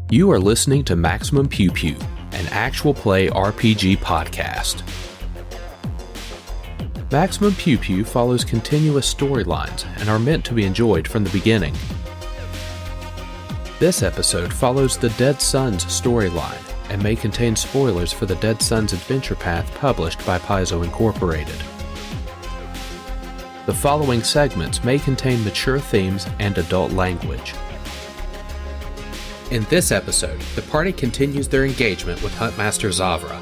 You are listening to Maximum Pew Pew, an actual play RPG podcast. Maximum Pew Pew follows continuous storylines and are meant to be enjoyed from the beginning. This episode follows the Dead Sons storyline and may contain spoilers for the Dead Sons adventure path published by Paizo Incorporated. The following segments may contain mature themes and adult language. In this episode, the party continues their engagement with Huntmaster Xavra.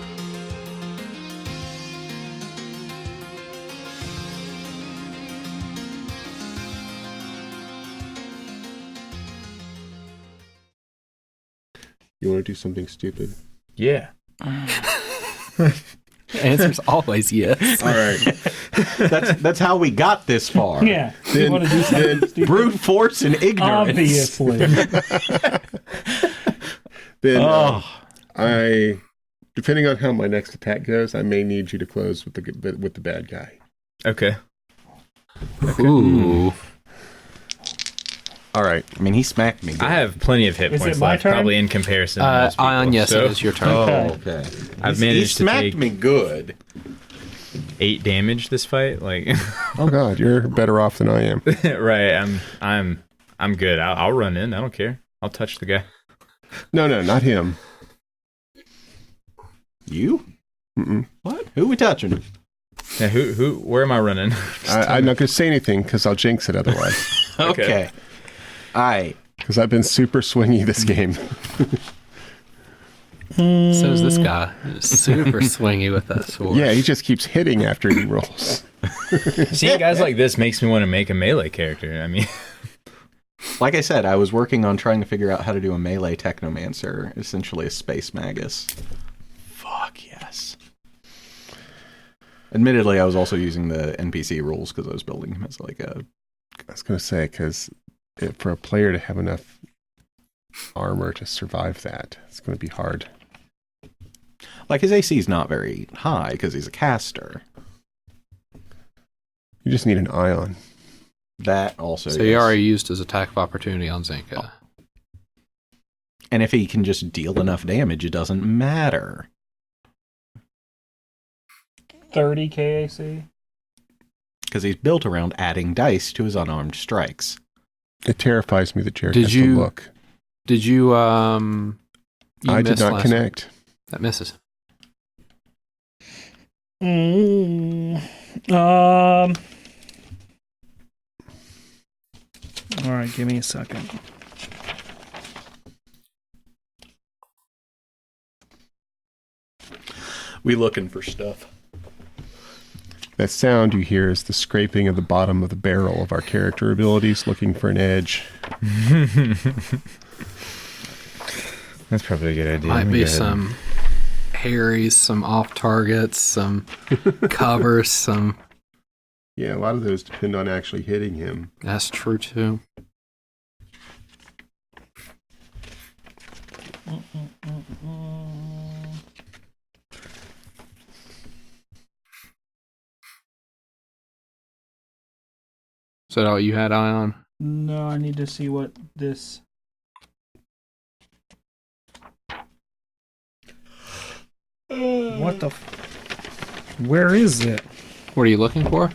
You want to do something stupid? Yeah. The answer's always yes. All right. That's how we got this far. Yeah. You want to do something stupid? Brute force and ignorance. Obviously. Then depending on how my next attack goes, I may need you to close with the bad guy. Okay. Ooh. All right. I mean, he smacked me. I have plenty of hit Is points it my left, turn? probably in comparison to most people. Ion, yes, So, it is your turn. Oh, okay. I've He managed to smacked take me good. 8 damage this fight. Like, Oh God, you're better off than I am. right? I'm good. I'll run in. I don't care. I'll touch the guy. No, not him. You? Mm-mm. What? Who we touching? Now, who? Where am I running? I'm not going to say anything because I'll jinx it otherwise. Okay. All right. Because I've been super swingy this game. So is this guy. Super swingy with that sword. Yeah, he just keeps hitting after he rolls. Seeing guys like this makes me want to make a melee character. I mean, Like I said, I was working on trying to figure out how to do a melee technomancer, essentially a space magus. Fuck yes. Admittedly, I was also using the NPC rules because I was building him as like a... I was going to say, because for a player to have enough armor to survive that, it's going to be hard. Like, his AC is not very high because he's a caster. You just need an ion. That also... So you already used his attack of opportunity on Zenka. And if he can just deal enough damage, it doesn't matter. 30 KAC. Because he's built around adding dice to his unarmed strikes. It terrifies me that Jared Did has you- to look. Did you, you I did missed not last connect. time. That misses. All right, give me a second. We looking for stuff. That sound you hear is the scraping of the bottom of the barrel of our character abilities, looking for an edge. that's probably a good idea. Might Let me be go ahead some harries, some off targets, some covers, some... Yeah, a lot of those depend on actually hitting him. That's true, too. Is that all you had, Ion? No, I need to see what this... What the... Where is it? What are you looking for?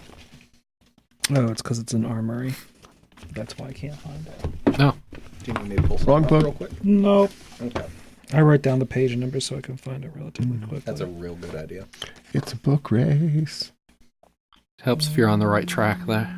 Oh, it's because it's an armory. That's why I can't find it. No. Do you need me to pull Wrong something book. up real quick? Nope. Okay. I write down the page number so I can find it relatively quickly. That's a real good idea. It's a book race. Helps if you're on the right track there.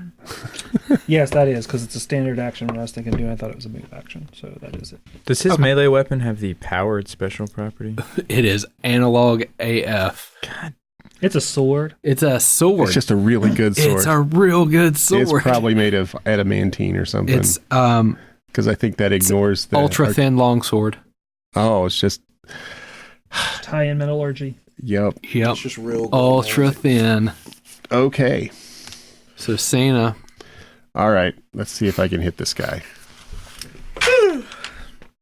Yes, that is, because it's a standard action. When I was thinking, I thought it was a move action, so that is it. Does his melee weapon have the powered special property? It is analog AF. God. It's a sword. It's a sword. It's just a really good sword. It's a real good sword. It's probably made of adamantine or something. It's because I think that ignores the ultra thin longsword. Oh, it's just Tie-in metallurgy. yep. Yep. It's just real good. Ultra thin. Okay. So Cyna. All right. Let's see if I can hit this guy.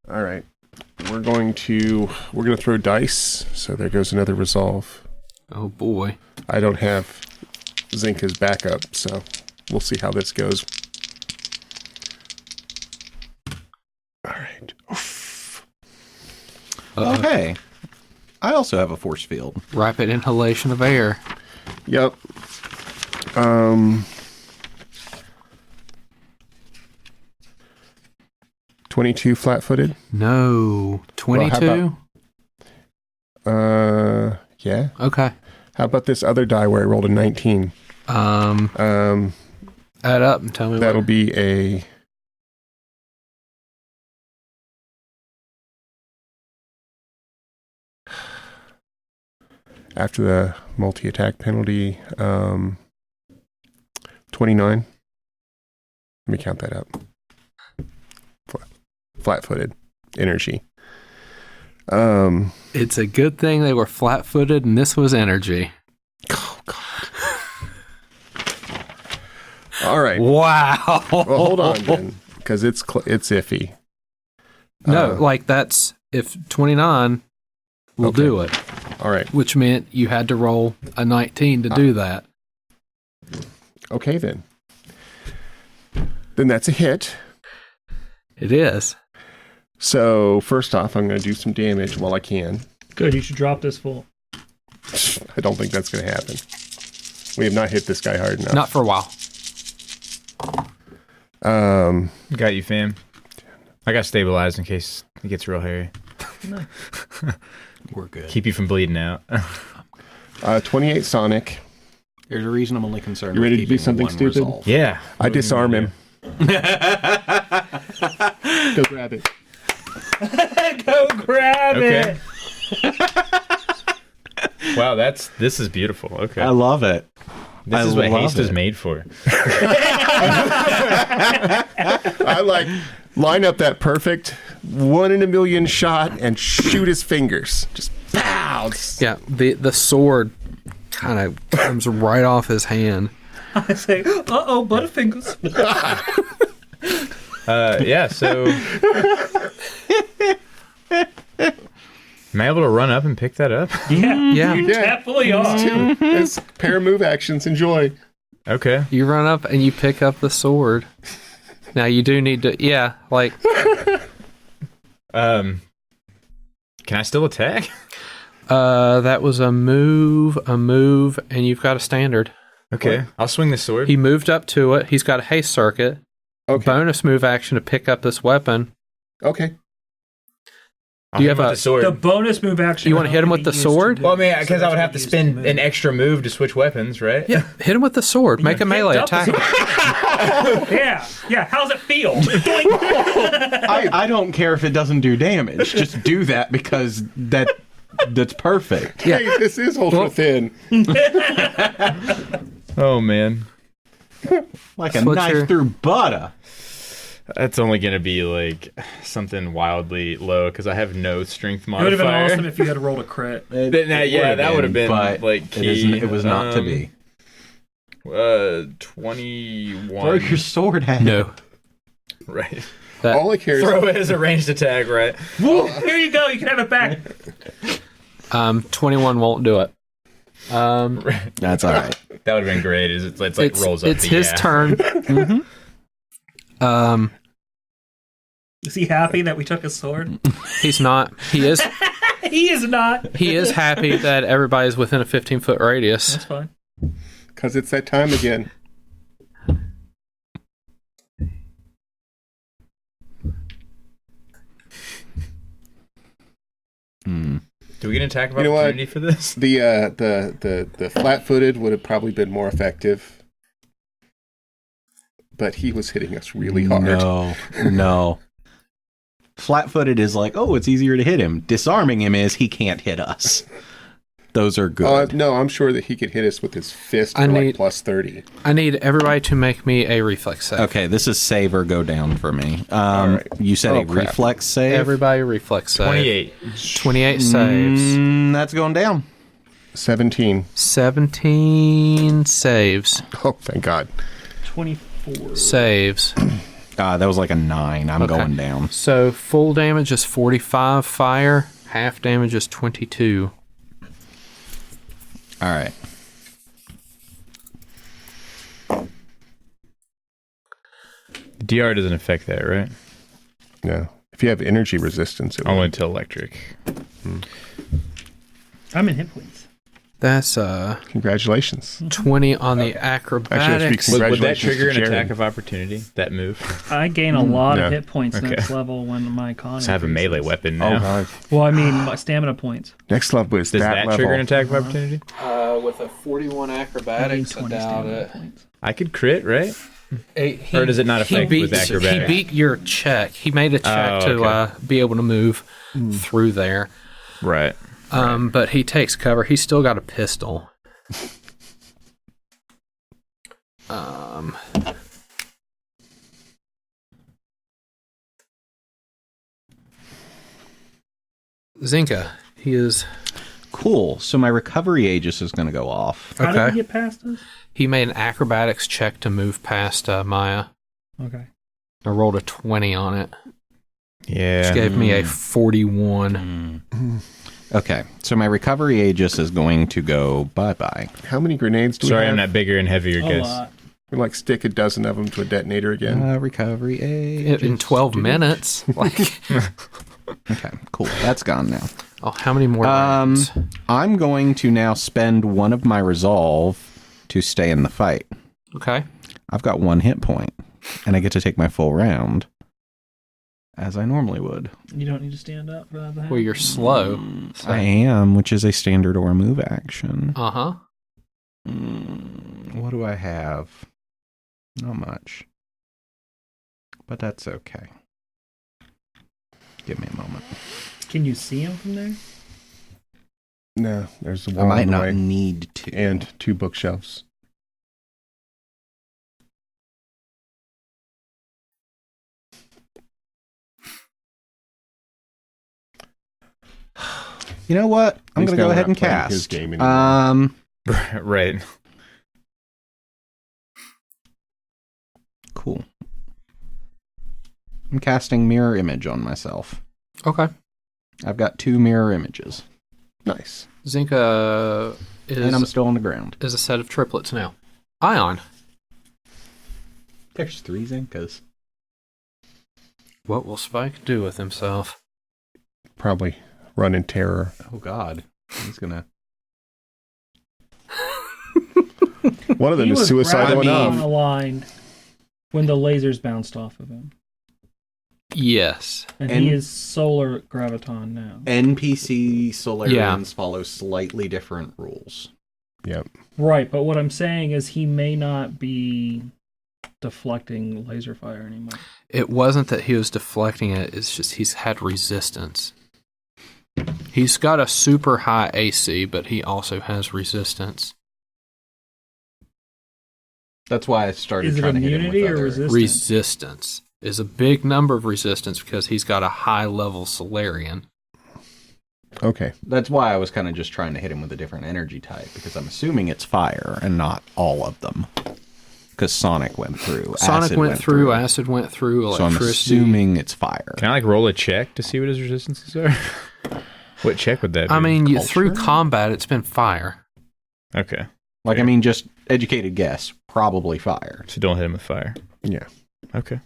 All right. We're going to throw dice. So there goes another resolve. Oh boy. I don't have Zenka's backup, so we'll see how this goes. All right. Oof. Okay. I also have a force field. Rapid inhalation of air. Yep. 22 flat-footed. No. 22? Yeah. Okay. How about this other die where I rolled a 19? Add up and tell me That'll what. be a... After the multi-attack penalty, 29. Let me count that up. Flat-footed energy. It's a good thing they were flat-footed and this was energy. Oh, God. All right. Wow. Well, hold on then, because it's iffy. No, like that's if 29 will Okay. do it, All right. which meant you had to roll a 19 to do that. Okay, then. Then that's a hit. It is. So, first off, I'm going to do some damage while I can. Good, you should drop this full. I don't think that's going to happen. We have not hit this guy hard enough. Not for a while. Got you, fam. I got stabilized in case it gets real hairy. We're good. Keep you from bleeding out. 28 Sonic. There's a reason I'm only concerned. You ready with to do keeping something one stupid? resolve. Yeah. I disarm him. Go grab it. Go grab Okay. it! Wow, this is beautiful. Okay. I love it. This is what haste is made for. I line up that perfect 1 in a million shot and shoot his fingers. Just pow. Yeah, the sword kind of comes right off his hand. I say, uh-oh, Butterfingers. Yeah, so am I able to run up and pick that up? Yeah, Yeah. you definitely are. It's pair move actions. Enjoy. Okay. You run up and you pick up the sword. Now you do need to, Can I still attack? that was a move, and you've got a standard. Okay. I'll swing the sword. He moved up to it. He's got a haste circuit. Okay. Bonus move action to pick up this weapon. Okay. I'll you hit have him with a- the sword? The bonus move action. You wanna hit him with can the be used sword? to Well, I mean, move, because so I would that's have to what you spend use to an move. extra move to switch weapons, right? Yeah, hit him with the sword. Make a melee picked up attack. the Yeah. How's it feel? I don't care if it doesn't do damage. Just do that because that's perfect. Yeah. Hey, this is ultra thin. Oh, man. Like a What's knife your- through butter. That's only going to be like something wildly low because I have no strength It would have been modifier. awesome if you had rolled a crit. Yeah, that would have been but like key. it was not to be. 21. Throw your sword at him. No. Right. All I care is Throw it as a ranged attack, right? Here you go. You can have it back. 21 won't do it. That's all right. That would have been great. It's like rolls up. It's the his ass. turn. Is he happy that we took his sword? He's not. He is. He is not. He is happy that everybody's within a 15-foot radius. That's fine. because it's that time again. Do we get an attack of You know what? opportunity for this? The flat-footed would have probably been more effective, but he was hitting us really hard. No. Flat-footed is like, oh, it's easier to hit him. Disarming him is he can't hit us. Those are good. No, I'm sure that he could hit us with his fist for like plus 30. I need everybody to make me a reflex save. Okay, this is save or go down for me. right. You said a crap. reflex save? Everybody reflex save. 28. 28 saves. That's going down. 17. 17 saves. Oh, thank God. 24. Saves. That was like a 9. I'm Okay. going down. So full damage is 45 fire. Half damage is 22. All right. DR doesn't affect that, right? No. If you have energy resistance, it Only would. to electric. I'm in hit points. That's Congratulations. 20 on the acrobatics. Actually, Would that Congratulations trigger to an Jared. attack of opportunity? That move. I gain a lot No. of hit points Okay. next level when my con. Let's have a melee increases. weapon Oh, now. God. Well, I mean, my stamina points. Next level is Does that that level. trigger an attack of opportunity? With a 41 I gain acrobatics, I 20 doubt stamina it. points. I could crit, right? Or does it not affect with acrobatics? He beat your check. He made a check Oh, okay. to be able to move through there. Right. But he takes cover. He's still got a pistol. Zenka, he is. Cool. So my recovery Aegis is going to go off. How did Okay. we get past us? He made an acrobatics check to move past Maia. Okay. I rolled a 20 on it, Yeah. which gave me a 41. Okay. So my recovery Aegis is going to go bye-bye. How many grenades do we Sorry, have? I'm not bigger and heavier, A guys. lot. We like stick a dozen of them to a detonator again. Recovery Aegis. In 12 minutes. Like, Okay, cool. That's gone now. oh, how many more rounds? I'm going to now spend one of my resolve to stay in the fight. Okay. I've got 1 hit point, and I get to take my full round, as I normally would. You don't need to stand up for that to happen. Well, you're slow. So. I am, which is a standard or a move action. Uh-huh. What do I have? Not much. But that's okay. Give me a moment. Can you see him from there? No, there's the I wall might in the not way. need to. And 2 bookshelves. You know what? I'm He's going to go not ahead and playing his cast. game anymore. Right. Cool. I'm casting mirror image on myself. Okay. I've got 2 mirror images, Nice. Zenka and I'm is still on the ground. a set of triplets now. Ion. There's 3 Zenkas. What will Spike do with himself? Probably run in terror. Oh God, he's gonna. One of them He is was suicidal graviton enough. aligned when the lasers bounced off of him. Yes. And And- he is solar graviton now. NPC Solarians Yeah. follow slightly different rules. Yep. Right, but what I'm saying is he may not be deflecting laser fire anymore. It wasn't that he was deflecting it, it's just he's had resistance. He's got a super high AC, but he also has resistance. That's why I started Is it trying to hit him immunity with or other. resistance? Resistance is a big number of resistance because he's got a high level Solarian. Okay. That's why I was kind of just trying to hit him with a different energy type, because I'm assuming it's fire and not all of them. Because Sonic went through. Sonic Acid went through, Acid went through, So I'm electricity. assuming it's fire. Can I roll a check to see what his resistances are? What check would that be? I mean, Culture? through combat, it's been fire. Okay. Like, I mean, just educated guess. Probably fire. So don't hit him with fire. Yeah. Okay.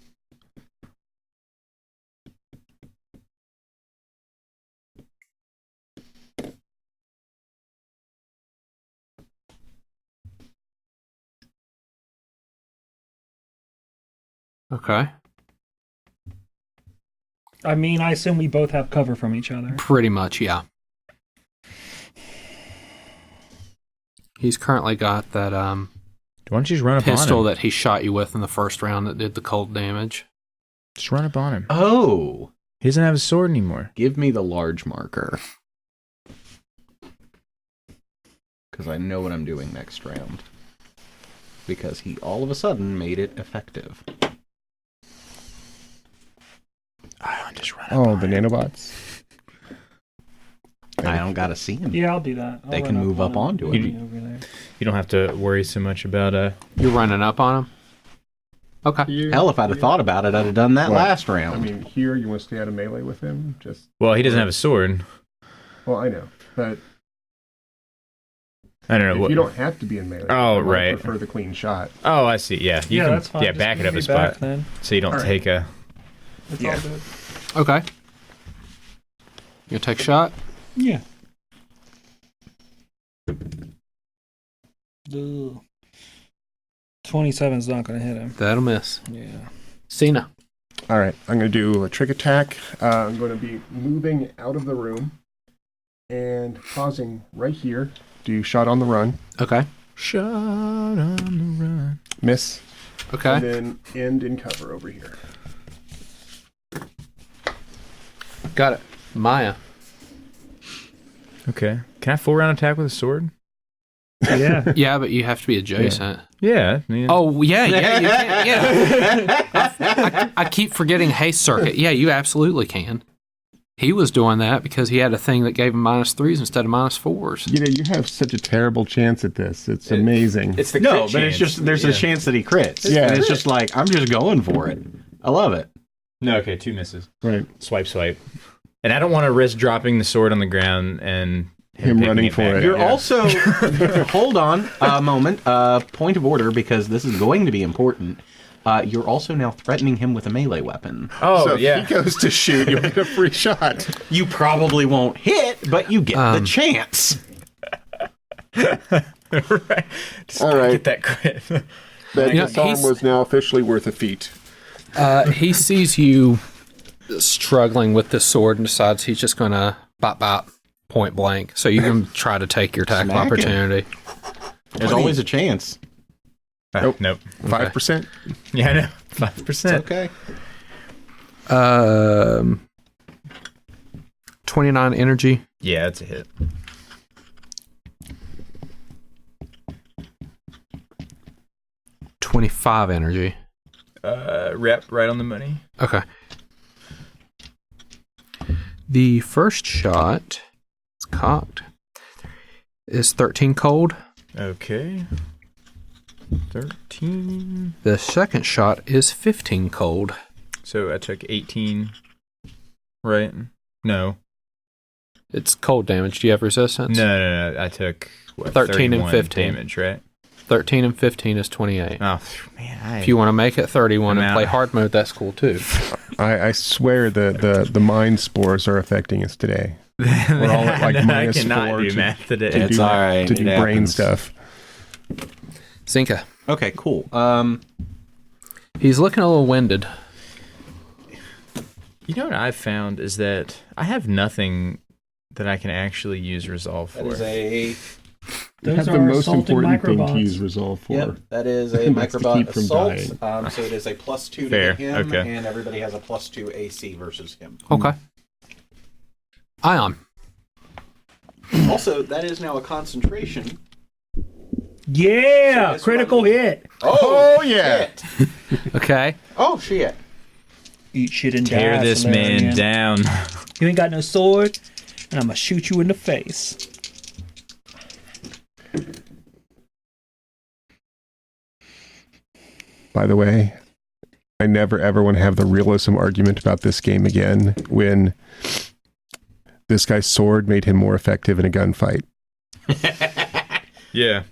Okay. I mean, I assume we both have cover from each other. Pretty much, yeah. He's currently got that Why don't you just run up pistol on him? that he shot you with in the first round that did the cold damage. Just run up on him. Oh! He doesn't have a sword anymore. Give me the large marker. Because I know what I'm doing next round. Because he all of a sudden made it effective. Just run up Oh, on the him. nanobots. I don't gotta see him. Yeah, I'll do that. I'll They run can move on up him. onto Meet him. me over there. You don't have to worry so much about You're running up on him? Okay. Hell, if I'd have thought about it, I'd have done that What? last I round. mean, here you want to stay out of melee with him? Just Well, he doesn't have a sword. well, I know, but I don't know if what. you don't have to be in melee. Oh, I might right. prefer the clean shot. Oh, I see. Yeah, you Yeah, can. that's fine. Yeah, Just back it move up me a spot back then. so you don't All right. take a. It's Yeah. all good. Okay. You gonna take a shot? Yeah. Ugh. 27's not going to hit him. That'll miss. Yeah. Cyna. All right, I'm going to do a trick attack. I'm going to be moving out of the room and pausing right here. Do shot on the run. Okay. Shot on the run. Miss. Okay. And then end in cover over here. Got it. Maia. Okay. Can I full round attack with a sword? Yeah. Yeah, but you have to be adjacent. Yeah. I mean, Oh, yeah, you can. Yeah. I keep forgetting haste circuit. Yeah, you absolutely can. He was doing that because he had a thing that gave him -3s instead of -4s. You know, you have such a terrible chance at this. It's amazing. it's the No, crit but it's chance. just there's a chance that he crits. Yeah. And it's just like I'm just going for it. I love it. No, okay, 2 misses. Right. Swipe. And I don't want to risk dropping the sword on the ground and Him picking running it for back it. up. You're Yeah. also hold on a moment. Point of order because this is going to be important. You're also now threatening him with a melee weapon. Oh, So yeah. if he goes to shoot, you'll get a free shot. You probably won't hit, but you get the chance. Right. Just All gotta right. get that crit. That You know, disarm he's- was now officially worth a feat. He sees you struggling with this sword and decides he's just going to bop point blank. So you can try to take your attack of Smack him. opportunity. There's always a chance. Nope. 5%. Yeah, I know. 5%. Okay. 29 energy. Yeah, that's a hit. $25 energy. Rep right on the money. Okay. The first shot, it's cocked, is 13 cold. Okay. 13. The second shot is 15 cold. So I took 18. Right? No. It's cold damage. Do you have resistance? No. I took 13 and 31 15. damage, right? 13 and 15 is 28. Oh, man. If you want to make it 31 I'm and out. play hard mode, that's cool too. I swear the mind spores are affecting us today. We're all at like I minus cannot 4 do to- math today. to It's do, all right. to do It brain happens. stuff. Zenka. Okay, cool. He's looking a little winded. You know what I've found is that I have nothing that I can actually use resolve for. a That's the most important thing to use resolve for. that is a That's to microbot keep from assault. dying. So it is a +2 to Fair, hit him, okay. and everybody has a +2 AC versus him. Okay. Ion. Also, that is now a concentration. Yeah! So this Critical one- hit. Oh, yeah. Shit. Okay. Oh shit! Eat shit and Tear die, this man Solarian. down. You ain't got no sword, and I'm gonna shoot you in the face. By the way, I never ever want to have the realism argument about this game again when this guy's sword made him more effective in a gunfight. Yeah.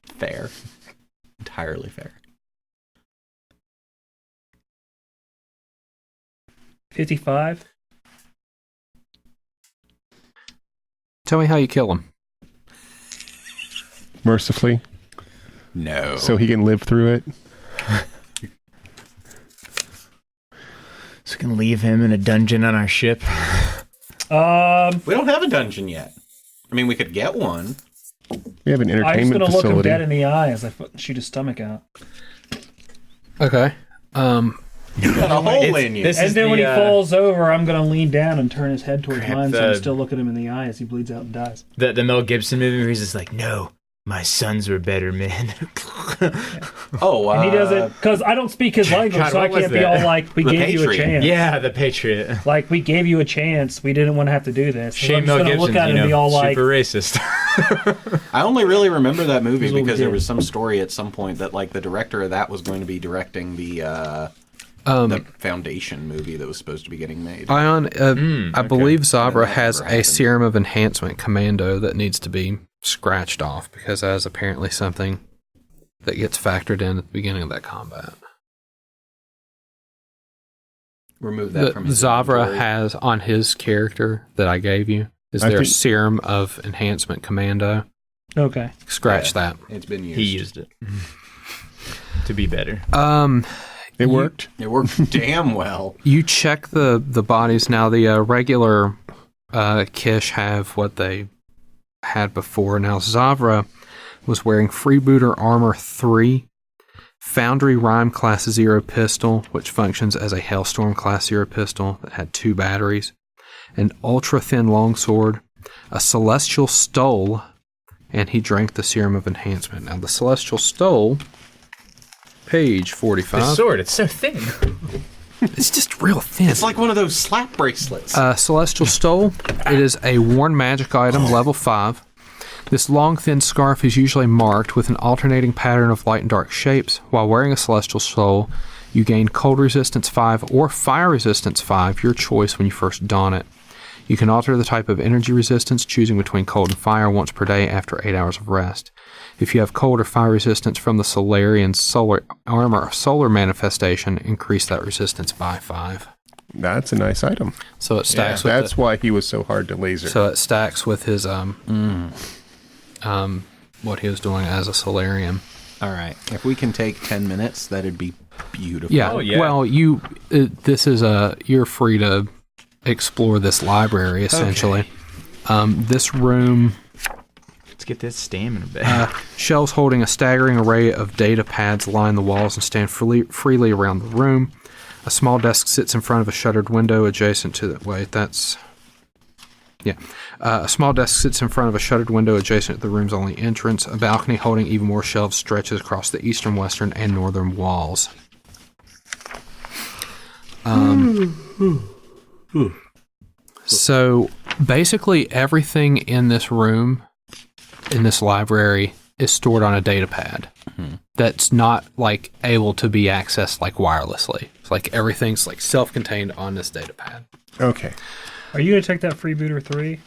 Fair. Entirely fair. 55. Tell me how you kill him. Mercifully, No. so he can live through it. So we can leave him in a dungeon on our ship. we don't have a dungeon yet. I mean, we could get one. We have an I'm just entertainment gonna look him facility. dead in the eye as I shoot his stomach out. Okay. You got a hole in you. This And is then the, when he falls over, I'm gonna lean down and turn his head towards Crap, mine, so I'm the- still looking him in the eye as he bleeds out and dies. the Mel Gibson movie where he's just like, no, my sons were better men. Oh, And he does it because I don't speak his language, God, so I what was can't be that? all like, "We The gave you a Patriot. chance." Yeah, the Patriot. Like, we gave you a chance. We didn't want to have to do this. So I'm Shame just Mel gonna Gibson's, look at you him and be know, all like, super racist. I only really remember that movie That's what we because there did. was some story at some point that like the director of that was going to be directing the Foundation movie that was supposed to be getting made. Ion, I okay. believe Xavra That has never a happened. serum of enhancement commando that needs to be scratched off because that is apparently something that gets factored in at the beginning of that combat. remove that from his Xavra inventory. has on his character that I gave you. Is I there a think- serum of enhancement commando? Okay. Scratch that. It's been used. He used it to be better. It worked. It worked damn well. You check the bodies now. The regular Kish have what they had before. Now Xavra was wearing Freebooter Armor 3, Foundry Rhyme Class 0 pistol, which functions as a Hailstorm Class 0 pistol that had 2 batteries, an ultra-thin longsword, a Celestial Stole, and he drank the Serum of Enhancement. Now the Celestial Stole, page 45. The sword, it's so thin. It's just real thin. It's like one of those slap bracelets. Celestial Stole. It is a worn magic item, level 5. This long, thin scarf is usually marked with an alternating pattern of light and dark shapes. While wearing a Celestial Stole, you gain Cold Resistance 5 or Fire Resistance 5, your choice when you first don it. You can alter the type of energy resistance, choosing between cold and fire once per day after 8 hours of rest. If you have cold or fire resistance from the Solarian Solar Armor or Solar Manifestation, increase that resistance by 5. That's a nice item. So it stacks with That's why he was so hard to laser. So it stacks with his what he was doing as a Solarian. All right. If we can take 10 minutes, that'd be beautiful. Yeah. Oh, yeah. Well, this is you're free to explore this library essentially. This room. Let's get this stamina back. Shelves holding a staggering array of data pads line the walls and stand freely around the room. A small desk sits in front of a shuttered window adjacent to the... Wait, that's... Yeah. A small desk sits in front of a shuttered window adjacent to the room's only entrance. A balcony holding even more shelves stretches across the eastern, western, and northern walls. So, basically everything in this room, in this library, is stored on a data pad. That's not like able to be accessed like wirelessly. It's like everything's like self-contained on this data pad. Okay. Are you going to take that Freebooter 3?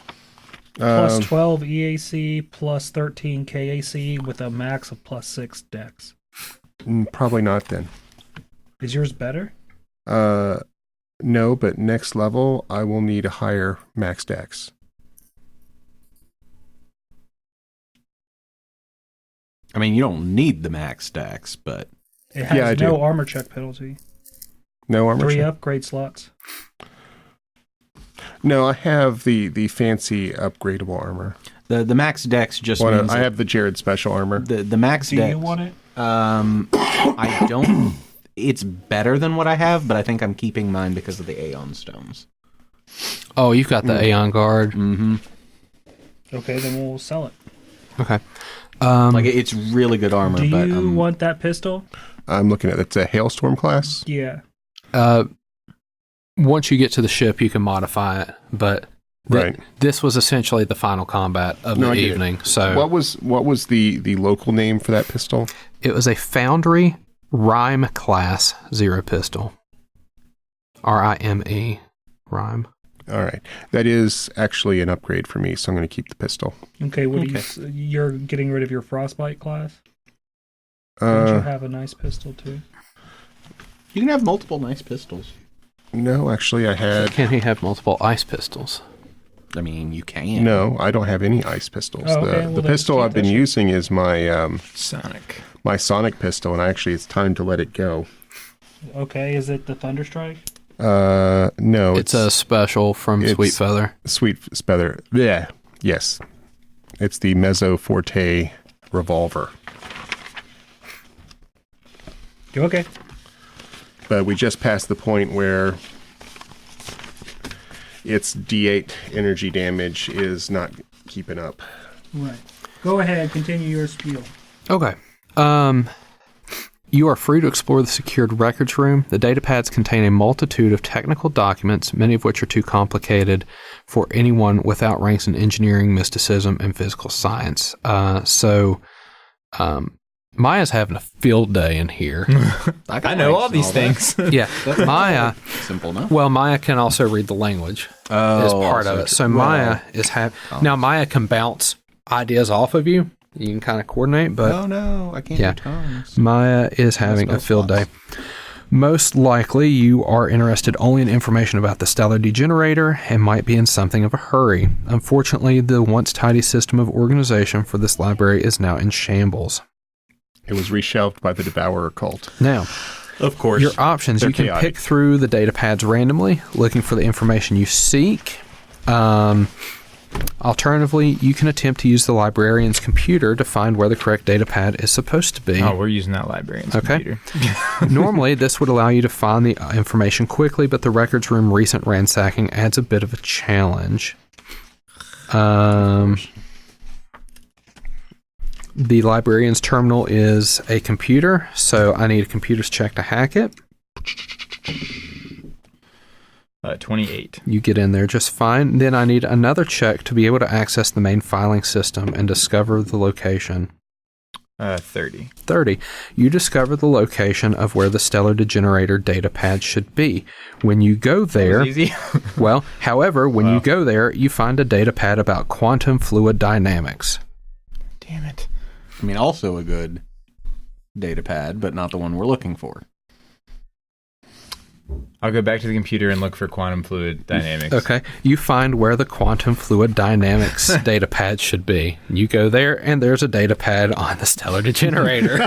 Plus 12 EAC, plus 13 KAC with a max of plus 6 dex. Probably not then. Is yours better? No, but next level, I will need a higher max dex. I mean, you don't need the max dex, but... It has Yeah, I no do. armor check penalty. No armor 3 check? upgrade slots. No, I have the fancy upgradable armor. The max dex just means... I have the Jared special armor. The max Do dex... you want it? I don't... It's better than what I have, but I think I'm keeping mine because of the Aeon Stones. Oh, you've got the Aeon Guard. Mm-hmm. Okay, then we'll sell it. Okay. Like, it's really good armor, Do but... you want that pistol? I'm looking at it's a Hailstorm class. Yeah. Once you get to the ship, you can modify it, but Right. this was essentially the final combat of No, the I get it. evening. So What was the local name for that pistol? it was a Foundry Rhyme Class 0 pistol. RIME. Rhyme. All right. That is actually an upgrade for me, so I'm going to keep the pistol. Okay, what do you're getting rid of your Frostbite class? Don't you have a nice pistol too? You can have multiple nice pistols. No, actually I had... Can he have multiple ice pistols? I mean, you can. No, I don't have any ice pistols. Oh, okay. Well, The then pistol keep I've been that shit. using is my Sonic. my Sonic pistol, and actually it's time to let it go. Okay, is it the Thunderstrike? No, It's a special from it's- Sweet Feather. Sweet Feather. Yeah, yes. It's the Mezzo Forte revolver. Okay. But we just passed the point where its D8 energy damage is not keeping up. Right. Go ahead, continue your spiel. Okay. You are free to explore the secured records room. The datapads contain a multitude of technical documents, many of which are too complicated for anyone without ranks in engineering, mysticism, and physical science. Maia's having a field day in here. I know all these things. Yeah, Maia. Simple enough. Well, Maia can also read the language as part of it. So Maia is now Maia can bounce ideas off of you. You can kind of coordinate, but Oh no, I can't Yeah. do tongues. Maya is having no a field day. slots. Most likely, you are interested only in information about the stellar degenerator and might be in something of a hurry. Unfortunately, the once tidy system of organization for this library is now in shambles. It was reshelved by the Devourer cult. Now, Of course. your options, They're you can chaotic. pick through the data pads randomly, looking for the information you seek. Alternatively, you can attempt to use the librarian's computer to find where the correct data pad is supposed to be. Oh, we're using that librarian's Okay. computer. Normally, this would allow you to find the information quickly, but the records room recent ransacking adds a bit of a challenge. The librarian's terminal is a computer, so I need a computer's check to hack it. 28. You get in there just fine. Then I need another check to be able to access the main filing system and discover the location. 30. 30. You discover the location of where the stellar degenerator data pad should be. When you go there, That was easy. however, when you go there, you find a data pad about quantum fluid dynamics. Damn it. I mean, also a good data pad, but not the one we're looking for. I'll go back to the computer and look for quantum fluid dynamics. Okay. You find where the quantum fluid dynamics data pad should be. You go there, and there's a data pad on the stellar degenerator.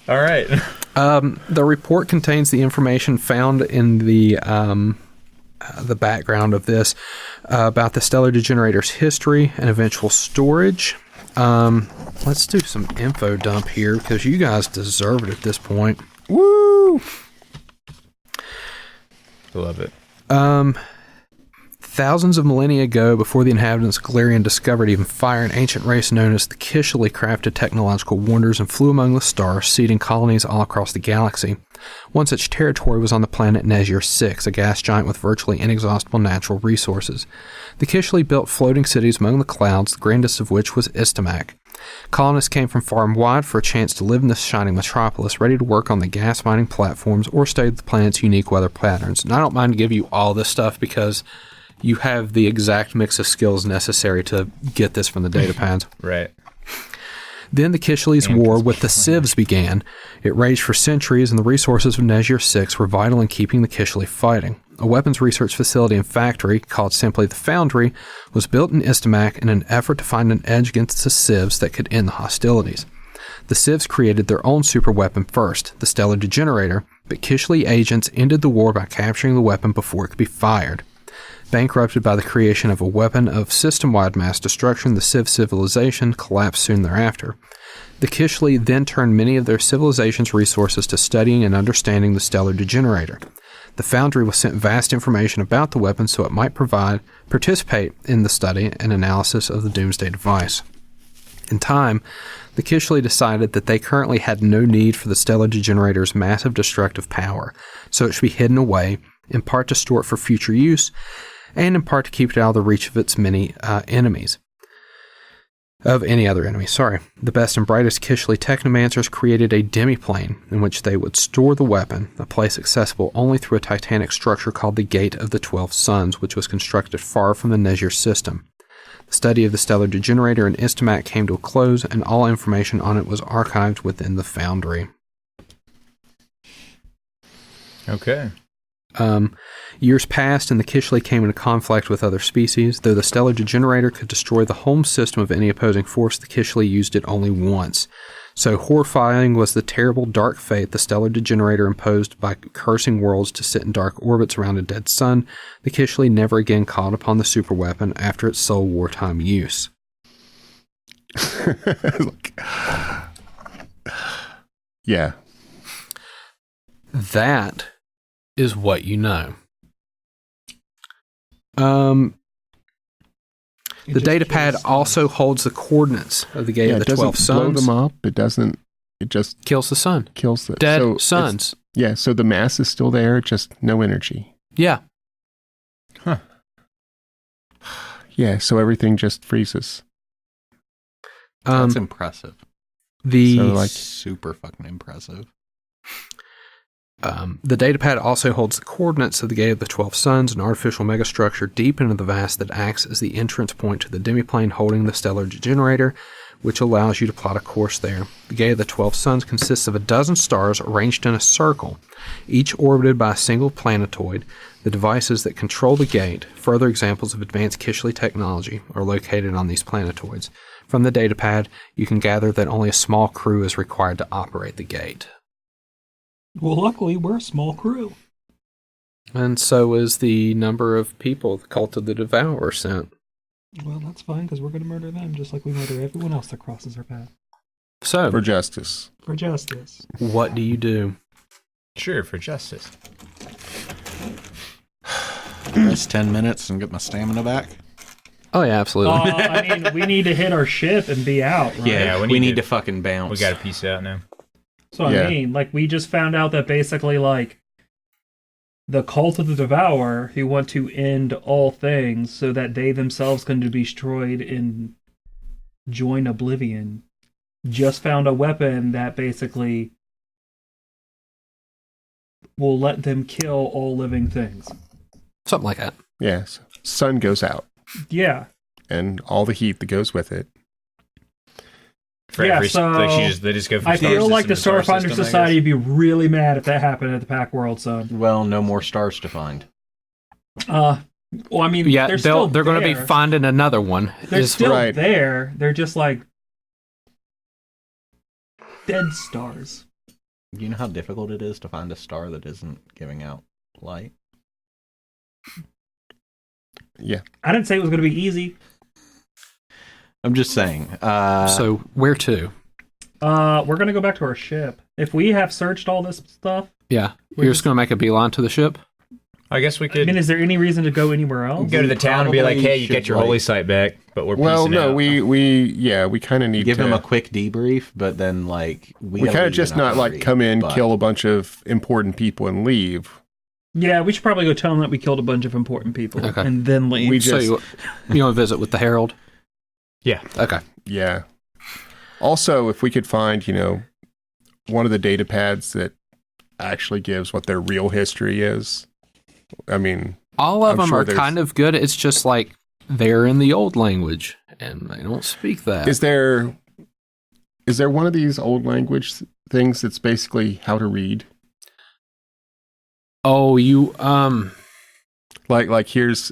All right. The report contains the information found in the background of this about the stellar degenerator's history and eventual storage. Let's do some info dump here because you guys deserve it at this point. Woo! I love it. Thousands of millennia ago, before the inhabitants of Galarian discovered even fire, an ancient race known as the Kishali crafted technological wonders and flew among the stars, seeding colonies all across the galaxy. One such territory was on the planet Nezir 6, a gas giant with virtually inexhaustible natural resources. The Kishali built floating cities among the clouds, the grandest of which was Istamak. Colonists came from far and wide for a chance to live in this shining metropolis, ready to work on the gas mining platforms or study the planet's unique weather patterns. And I don't mind to give you all this stuff because you have the exact mix of skills necessary to get this from the data pads. Right. Then the Kishali's war with the Civs began. It raged for centuries, and the resources of Nezir 6 were vital in keeping the Kishali fighting. A weapons research facility and factory, called simply the Foundry, was built in Istamak in an effort to find an edge against the Civs that could end the hostilities. The Civs created their own super weapon first, the Stellar Degenerator, but Kishali agents ended the war by capturing the weapon before it could be fired. Bankrupted by the creation of a weapon of system-wide mass destruction, the Civ civilization collapsed soon thereafter. The Kishali then turned many of their civilization's resources to studying and understanding the Stellar Degenerator. The Foundry was sent vast information about the weapon so it might participate in the study and analysis of the Doomsday device. In time, the Kishali decided that they currently had no need for the Stellar Degenerator's massive destructive power, so it should be hidden away, in part to store it for future use, and in part to keep it out of the reach of its many enemies. Of any other enemy, sorry. The best and brightest Kishali technomancers created a demiplane in which they would store the weapon, a place accessible only through a titanic structure called the Gate of the 12 Suns, which was constructed far from the Nezir system. The study of the Stellar Degenerator in Istamak came to a close, and all information on it was archived within the Foundry. Okay. Years passed, and the Kishali came into conflict with other species. Though the Stellar Degenerator could destroy the home system of any opposing force, the Kishali used it only once. So horrifying was the terrible dark fate the Stellar Degenerator imposed by cursing worlds to sit in dark orbits around a dead sun, the Kishali never again called upon the superweapon after its sole wartime use. Yeah. That is what you know. The data pad also holds the coordinates of the Gate of the 12 Suns. It doesn't blow them up. It doesn't. It just kills the sun. Kills the dead suns. Yeah, so the mass is still there, just no energy. Yeah. Huh. Yeah, so everything just freezes. That's impressive. Super fucking impressive. The datapad also holds the coordinates of the Gate of the 12 Suns, an artificial megastructure deep into the vast that acts as the entrance point to the demiplane holding the Stellar Degenerator, which allows you to plot a course there. The Gate of the 12 Suns consists of a dozen stars arranged in a circle, each orbited by a single planetoid. The devices that control the gate, further examples of advanced Kishli technology, are located on these planetoids. From the datapad, you can gather that only a small crew is required to operate the gate. Well, luckily, we're a small crew. And so is the number of people the Cult of the Devourer sent. Well, that's fine, because we're going to murder them just like we murder everyone else that crosses our path. So, For justice. For justice. what do you do? Sure, for justice. Rest 10 minutes and get my stamina back. Oh, yeah, absolutely. I mean, we need to hit our ship and be out, right? Yeah, Yeah, we need to fucking bounce. We got to piece out now. So, I mean, like, we just found out that basically, like, the Cult of the Devourer, who want to end all things so that they themselves can be destroyed and join Oblivion, just found a weapon that basically will let them kill all living things. Something like that. Yes. Sun goes out. Yeah. And all the heat that goes with it. For Yeah, every, so like they just go from I star feel like system the to star Starfinder system, I Society would guess. be really mad if that happened at the Pack World, son. Well, no more stars to find. Well, I mean, Yeah, they're still they're going to be there. finding another one. They're Is- still right. there. They're just like dead stars. You know how difficult it is to find a star that isn't giving out light? Yeah. I didn't say it was going to be easy. I'm just saying. so, where to? We're going to go back to our ship. If we have searched all this stuff, Yeah. We're You're just- just going to make a beeline to the ship? I guess we I could mean, is there any reason to go anywhere else? go to the town and be like, probably hey, you get should, your like- holy site back, but we're Well, piecing no, out. we kind of need give to... him a quick debrief, but then, like... we gotta kind of leave just in a not, like, hurry, come in, but- kill a bunch of important people and leave. Yeah, we should probably go tell them that we killed a bunch of important people Okay. and then leave. We So, just... you want to visit with the Herald? Yeah. Okay. Yeah. Also, if we could find, one of the data pads that actually gives what their real history is. I mean, All of I'm them sure are there's- kind of good. It's just like they're in the old language, and they don't speak that. is there one of these old language things that's basically how to read? Oh, you, Like here's,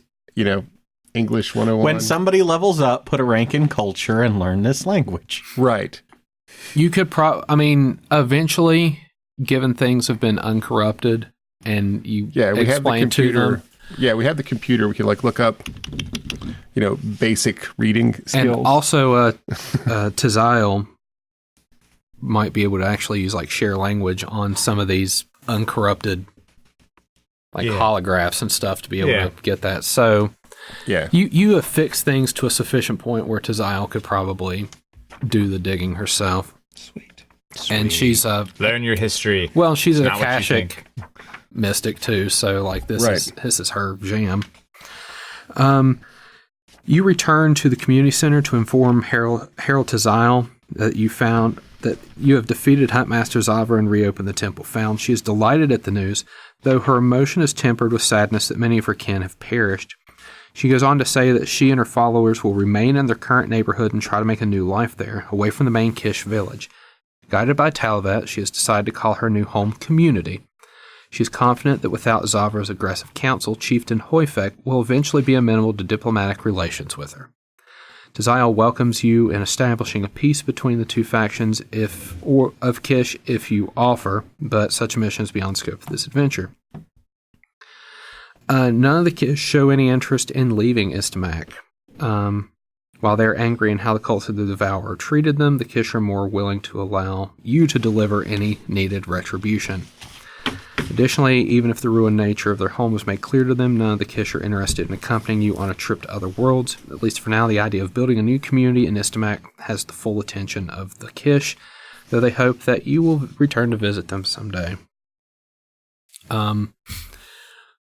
English 101. When somebody levels up, put a rank in culture and learn this language. Right. you could eventually, given things have been uncorrupted, and you Yeah, we have the explain to computer. them. Yeah, we have the computer. We could look up, basic reading skills. And also, Taziel might be able to actually use share language on some of these uncorrupted holographs and stuff to be able to get that. So yeah. you have fixed things to a sufficient point where Taziel could probably do the digging herself. Sweet. And she's Learn your history. she's an Not what you Akashic mystic too, so this Right. is her jam. You return to the community center to inform Harold Taziel that you have defeated Huntmaster Xavra and reopened the temple found. She is delighted at the news, though her emotion is tempered with sadness that many of her kin have perished. She goes on to say that she and her followers will remain in their current neighborhood and try to make a new life there, away from the main Kish village. Guided by Talavat, she has decided to call her new home Community. She is confident that without Zavra's aggressive counsel, Chieftain Hoifek will eventually be amenable to diplomatic relations with her. Taziel welcomes you in establishing a peace between the two factions of Kish if you offer, but such a mission is beyond scope of this adventure. None of the Kish show any interest in leaving Istamak. While they're angry in how the Cult of the Devourer treated them, the Kish are more willing to allow you to deliver any needed retribution. Additionally, even if the ruined nature of their home was made clear to them, none of the Kish are interested in accompanying you on a trip to other worlds. At least for now, the idea of building a new community in Istamak has the full attention of the Kish, though they hope that you will return to visit them someday.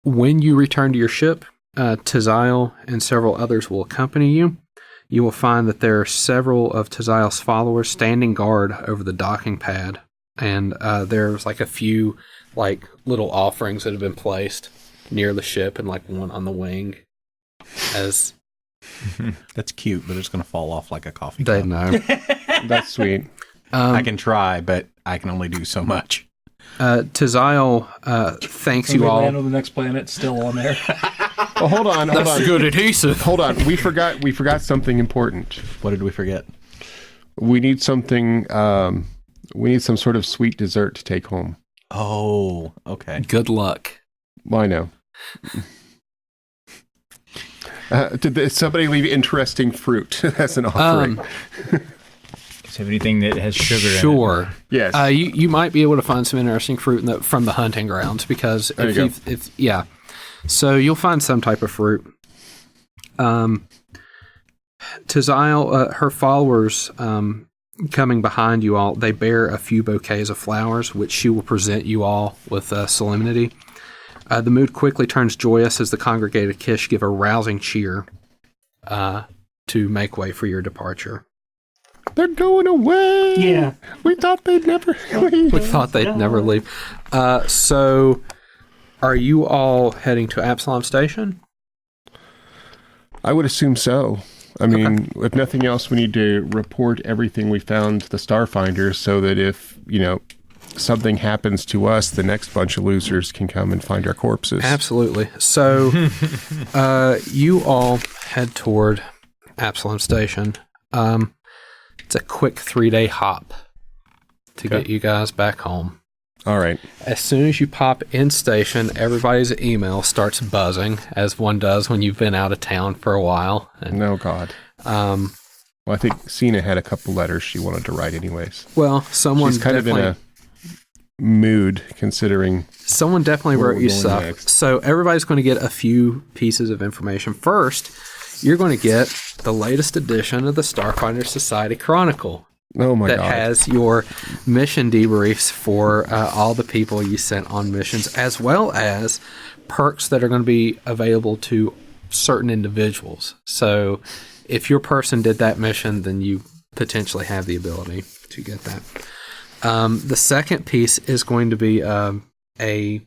When you return to your ship, Taziel and several others will accompany you. You will find that there are several of Taziel's followers standing guard over the docking pad, and there's a few little offerings that have been placed near the ship and one on the wing as That's cute, but it's going to fall off like a coffee They cup. know. That's sweet. I can try, but I can only do so much. Tiziel thanks When you we all. land on the next planet, still on there. Oh, hold on. Good adhesive. Hold on. We forgot something important. What did we forget? We need something. We need some sort of sweet dessert to take home. Oh, okay. Good luck. Well, I know. Did somebody leave interesting fruit as an offering? Does have anything that has sugar in it? Sure. Yes. You might be able to find some interesting fruit from the hunting grounds because There you go. yeah. So you'll find some type of fruit. Tiziel, her followers coming behind you all, they bear a few bouquets of flowers, which she will present you all with solemnity. The mood quickly turns joyous as the congregated Kish give a rousing cheer to make way for your departure. They're going away. Yeah. We thought they'd never leave. We thought they'd never leave. So, are you all heading to Absalom Station? I would assume so. I mean, if nothing else, we need to report everything we found to the Starfinder so that if, something happens to us, the next bunch of losers can come and find our corpses. Absolutely. So, you all head toward Absalom Station. It's a quick 3-day hop to get you guys back home. All right. As soon as you pop in station, everybody's email starts buzzing, as one does when you've been out of town for a while. And, No, God. Well, I think Cyna had a couple letters she wanted to write anyways. well, someone She's kind of in definitely a mood considering... Someone definitely Where wrote we're you going stuff. next. So everybody's going to get a few pieces of information. First, you're going to get the latest edition of the Starfinder Society Chronicle Oh, my that God. has your mission debriefs for all the people you sent on missions, as well as perks that are going to be available to certain individuals. So if your person did that mission, then you potentially have the ability to get that. The second piece is going to be a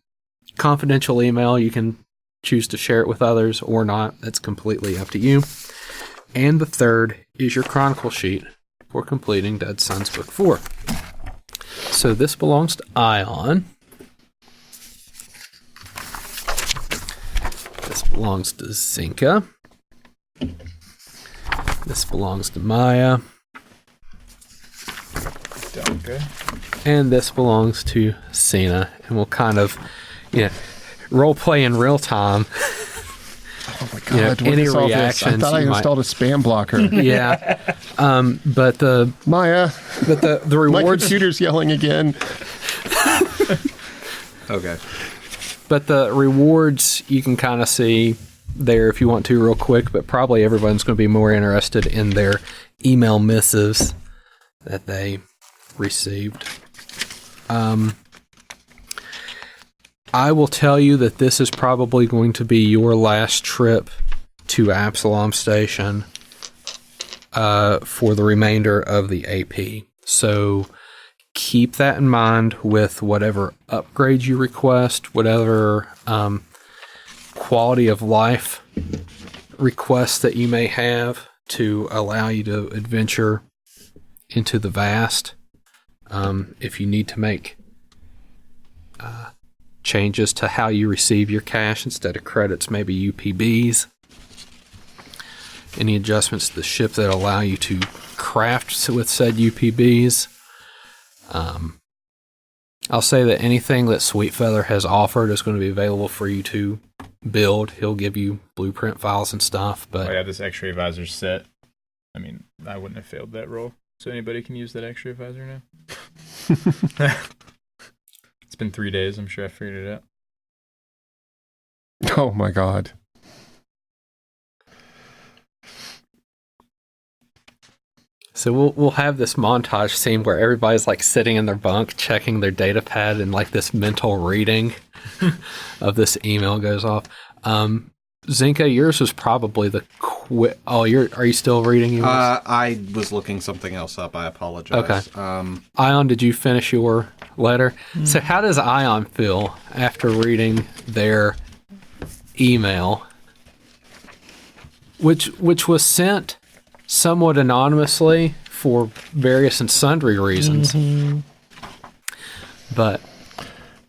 confidential email. You can choose to share it with others or not. That's completely up to you. And the third is your chronicle sheet for completing Dead Sons Book 4. So this belongs to Ion. This belongs to Zenka. This belongs to Maia. Okay. And this belongs to Cyna. And we'll kind of, role play in real time. Oh, my God. What any is all this? I reactions thought I you might- installed a spam blocker. Yeah. But the Maia, the my rewards computer's yelling again. Okay. but the rewards you can kind of see there if you want to real quick, but probably everyone's going to be more interested in their email missives that they received. I will tell you that this is probably going to be your last trip to Absalom Station for the remainder of the AP. So keep that in mind with whatever upgrades you request, whatever quality of life requests that you may have to allow you to adventure into the vast. If you need to make changes to how you receive your cash instead of credits, maybe UPBs. Any adjustments to the ship that allow you to craft with said UPBs. I'll say that anything that Sweetfeather has offered is going to be available for you to build. He'll give you blueprint files and stuff, but I got this X-ray visor set. I mean, I wouldn't have failed that roll. So anybody can use that X-ray visor now. It's been 3 days. I'm sure I figured it out. Oh, my God. so we'll have this montage scene where everybody's like sitting in their bunk checking their data pad and like this mental reading of this email goes off. Zenka, yours was probably the are you still reading yours? I was looking something else up. I apologize. Okay. Ion, did you finish your letter? So how does Ion feel after reading their email? which was sent somewhat anonymously for various and sundry reasons. Mm-hmm. But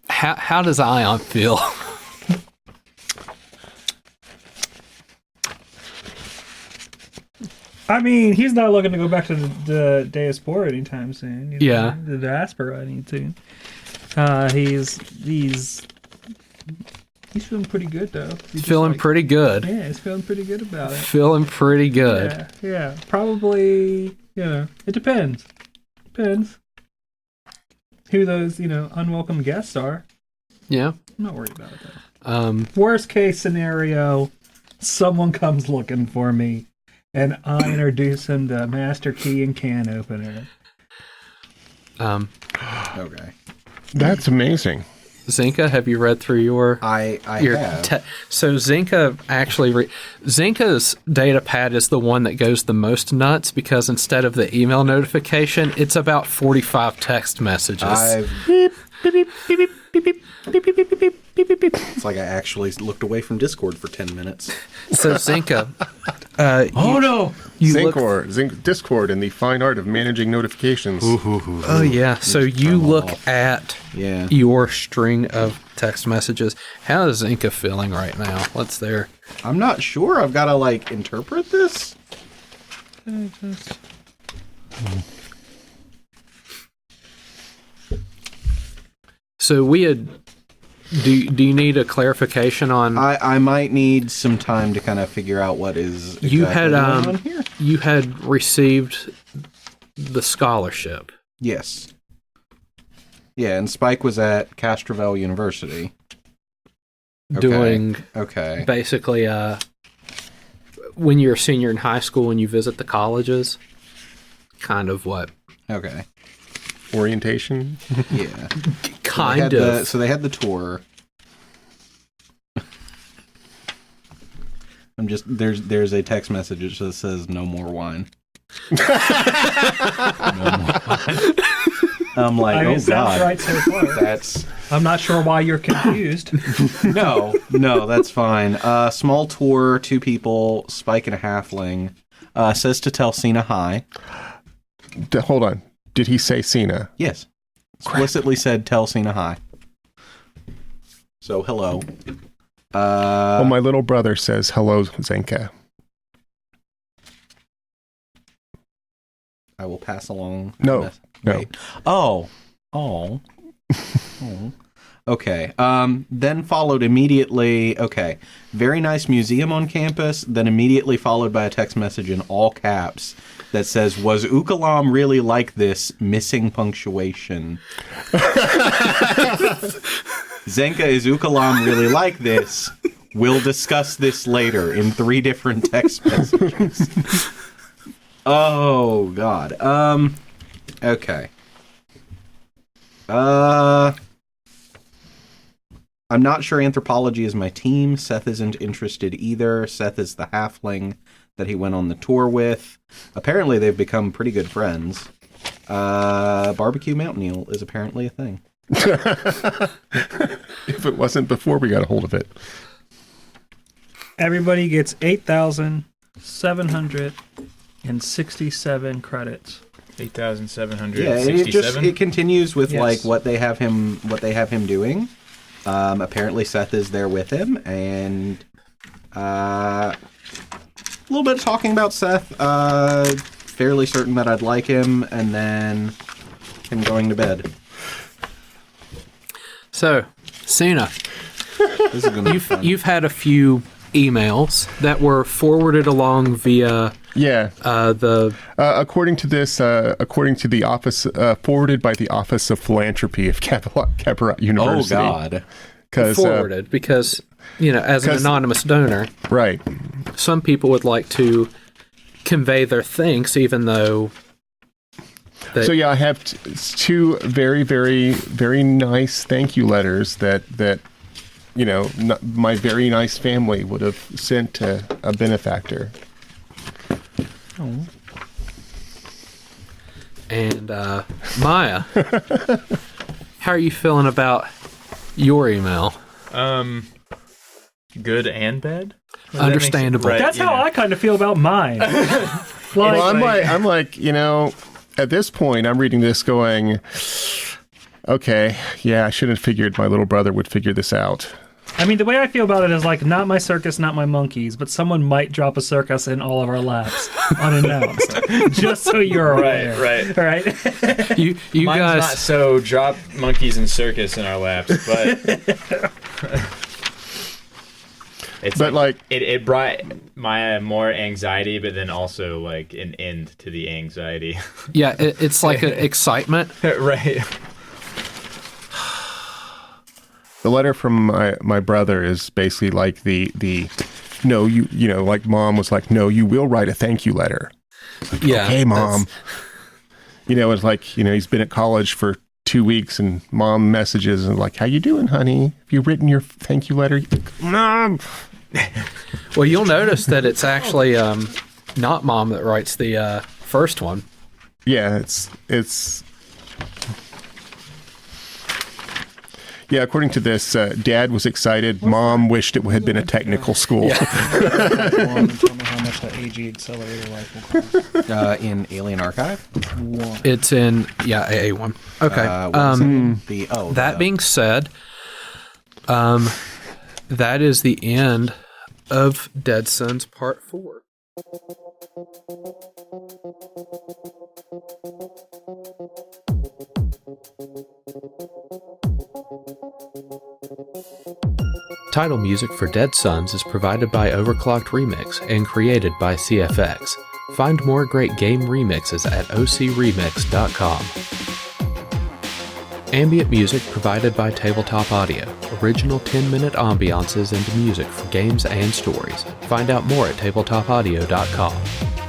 how does Ion feel? I mean, he's not looking to go back to the Diaspora anytime soon. You know, Yeah. the Diaspora anytime soon. He's feeling pretty good though. He's Feeling just pretty good. Yeah, he's feeling pretty good about it. Feeling pretty good. Yeah. Probably. It depends. Depends who those unwelcome guests are. Yeah. I'm not worried about it though. Um, Worst case scenario, someone comes looking for me, and I introduce him to Master Key and Can Opener. Okay. That's amazing. Zenka, have you read through your I your have. so Zenka actually Zenka's data pad is the one that goes the most nuts because instead of the email notification, it's about 45 text messages. I've Beep, beep, beep, beep, beep, beep, beep, beep, beep, beep, beep, beep, beep, beep. It's like I actually looked away from Discord for 10 minutes. So Zenka, No! you look. Discord and the fine art of managing notifications. Oh yeah, so you look at Yeah. your string of text messages. How is Zenka feeling right now? What's there? I'm not sure. I've got to, interpret this? So we had. Do you need a clarification on? I might need some time to kind of figure out what is exactly You had going on here. you had received the scholarship. Yes. Yeah, and Spike was at Castroville University. Okay. Doing Okay. basically when you're a senior in high school and you visit the colleges, kind of what Okay. Orientation. Yeah. kind of. So they had the tour. There's a text message that says no more wine. No more wine. I'm like, It sounds God. right so far. That's I'm not sure why you're confused. no, that's fine. Small tour, 2 people, Spike and a halfling. Says to tell Cyna hi. Hold on. Did he say Cyna? Yes. Explicitly said tell Cyna hi. So hello. Well, my little brother says hello, Zenka. I will pass along. No. Wait. Oh. Okay. Then followed immediately. Okay. Very nice museum on campus. Then immediately followed by a text message in all caps that says, "Was Ukalam really like this? Missing punctuation." Zenka, is Ukalam really like this? We'll discuss this later in 3 different text messages. Oh God. Okay. I'm not sure anthropology is my team. Seth isn't interested either. Seth is the halfling that he went on the tour with. Apparently they've become pretty good friends. Barbecue Mountain Eel is apparently a thing. If it wasn't before we got a hold of it. Everybody gets 8,767 credits. 8,767. It continues with Yes. what they have him doing. Apparently Seth is there with him, and a little bit of talking about Seth. Fairly certain that I'd like him, and then him going to bed. So, Cyna, This is gonna be fun. you've had a few emails that were forwarded along via Yeah. the According to the office, forwarded by the Office of Philanthropy of Cabaret Oh University. God! forwarded because as an 'cause- anonymous donor, Right. some people would like to convey their thanks, even though. So yeah, I have 2 very, very, very nice thank you letters that my very nice family would have sent to a benefactor. And Maia, how are you feeling about your email? Good and bad? Understandable. Right, That's you how know. I kind of feel about mine. Well, I'm like, you know, at this point, I'm reading this going, okay, yeah, I should have figured my little brother would figure this out. I mean, the way I feel about it is like, not my circus, not my monkeys, but someone might drop a circus in all of our laps unannounced. Just so you're aware. Right. All right. You Mine's guys. not so drop monkeys and circus in our laps, but it's But, like- it brought Maya more anxiety, but then also like an end to the anxiety. Yeah, it's like an excitement. Right. The letter from my brother is basically like the no, you know, like mom was like, no, you will write a thank you letter. Yeah. Okay, mom. You know, it's like, you know, he's been at college for 2 weeks and mom messages and like, how you doing, honey? Have you written your thank you letter? Mom. Well, you'll notice that it's actually not mom that writes the first one. Yeah, it's yeah, according to this, Dad was excited. Mom wished it had been a technical school. Tell me how much the AG accelerator rifle costs. In Alien Archive. One. It's in AA1. Okay. That being said, that is the end of Dead Sons Part 4. Title music for Dead Sons is provided by Overclocked Remix and created by CFX. Find more great game remixes at ocremix.com. Ambient music provided by Tabletop Audio. Original 10-minute ambiances and music for games and stories. Find out more at tabletopaudio.com.